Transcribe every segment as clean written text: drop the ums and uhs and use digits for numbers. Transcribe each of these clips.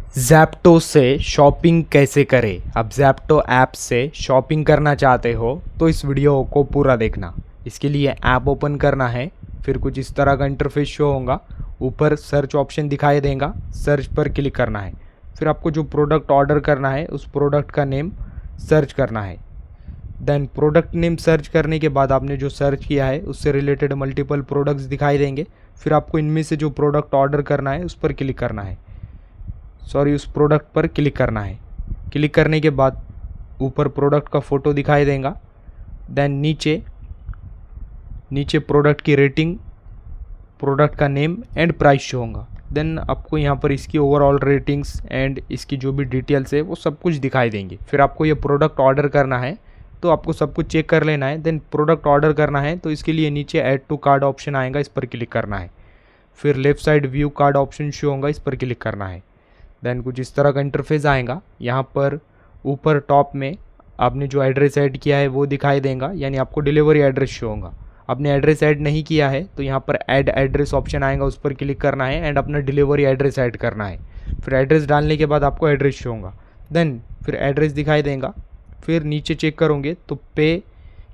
Zepto से shopping कैसे करें। अब ज़ेप्टो ऐप से शॉपिंग करना चाहते हो तो इस वीडियो को पूरा देखना। इसके लिए ऐप ओपन करना है, फिर कुछ इस तरह का इंटरफेस शो होगा। ऊपर सर्च ऑप्शन दिखाई देगा, सर्च पर क्लिक करना है। फिर आपको जो प्रोडक्ट ऑर्डर करना है उस प्रोडक्ट का नेम सर्च करना है। देन प्रोडक्ट नेम सर्च करने के बाद आपने जो सर्च किया है उससे रिलेटेड मल्टीपल प्रोडक्ट्स दिखाई देंगे। फिर आपको इनमें से जो प्रोडक्ट ऑर्डर करना है उस पर क्लिक करना है, उस प्रोडक्ट पर क्लिक करना है। क्लिक करने के बाद ऊपर प्रोडक्ट का फ़ोटो दिखाई देगा। देन नीचे प्रोडक्ट की रेटिंग, प्रोडक्ट का नेम एंड प्राइस शो होगा। देन आपको यहाँ पर इसकी ओवरऑल रेटिंग्स एंड इसकी जो भी डिटेल्स है वो सब कुछ दिखाई देंगे। फिर आपको ये प्रोडक्ट ऑर्डर करना है तो आपको सब कुछ चेक कर लेना है। देन प्रोडक्ट ऑर्डर करना है तो इसके लिए नीचे ऐड टू कार्ड ऑप्शन आएगा, इस पर क्लिक करना है। फिर left side view card option show होगा, इस पर क्लिक करना है। देन कुछ इस तरह का इंटरफेस आएगा। यहाँ पर ऊपर टॉप में आपने जो एड्रेस ऐड किया है वो दिखाई देगा, यानी आपको डिलीवरी एड्रेस शो होगा। आपने एड्रेस ऐड नहीं किया है तो यहाँ पर ऐड एड्रेस ऑप्शन आएगा, उस पर क्लिक करना है एंड अपना डिलीवरी एड्रेस ऐड करना है। फिर एड्रेस डालने के बाद आपको एड्रेस शो होगा। देन फिर एड्रेस दिखाई देगा। फिर नीचे चेक करोगे तो पे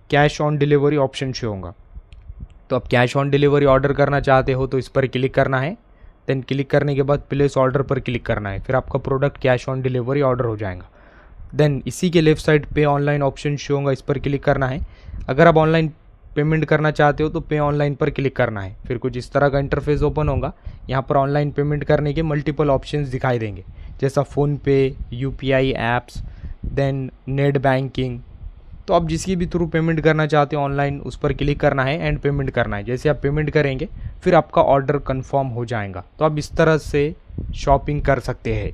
cash on delivery option show होगा। तो आप कैश ऑन डिलीवरी ऑर्डर करना चाहते हो तो इस पर क्लिक करना है। देन क्लिक करने के बाद प्लेस ऑर्डर पर क्लिक करना है। फिर आपका product cash on delivery order हो जाएगा। देन इसी के लेफ्ट साइड पे ऑनलाइन ऑप्शन शो होगा, इस पर क्लिक करना है। अगर आप ऑनलाइन पेमेंट करना चाहते हो तो पे ऑनलाइन पर क्लिक करना है। फिर कुछ इस तरह का इंटरफेस ओपन होगा। यहाँ पर ऑनलाइन पेमेंट करने के मल्टीपल ऑप्शंस दिखाई देंगे, जैसा PhonePe, UPI apps, then net banking. तो आप जिसकी भी थ्रू पेमेंट करना चाहते हो ऑनलाइन उस पर क्लिक करना है एंड पेमेंट करना है। जैसे आप पेमेंट करेंगे फिर आपका ऑर्डर कंफर्म हो जाएगा। तो आप इस तरह से शॉपिंग कर सकते हैं।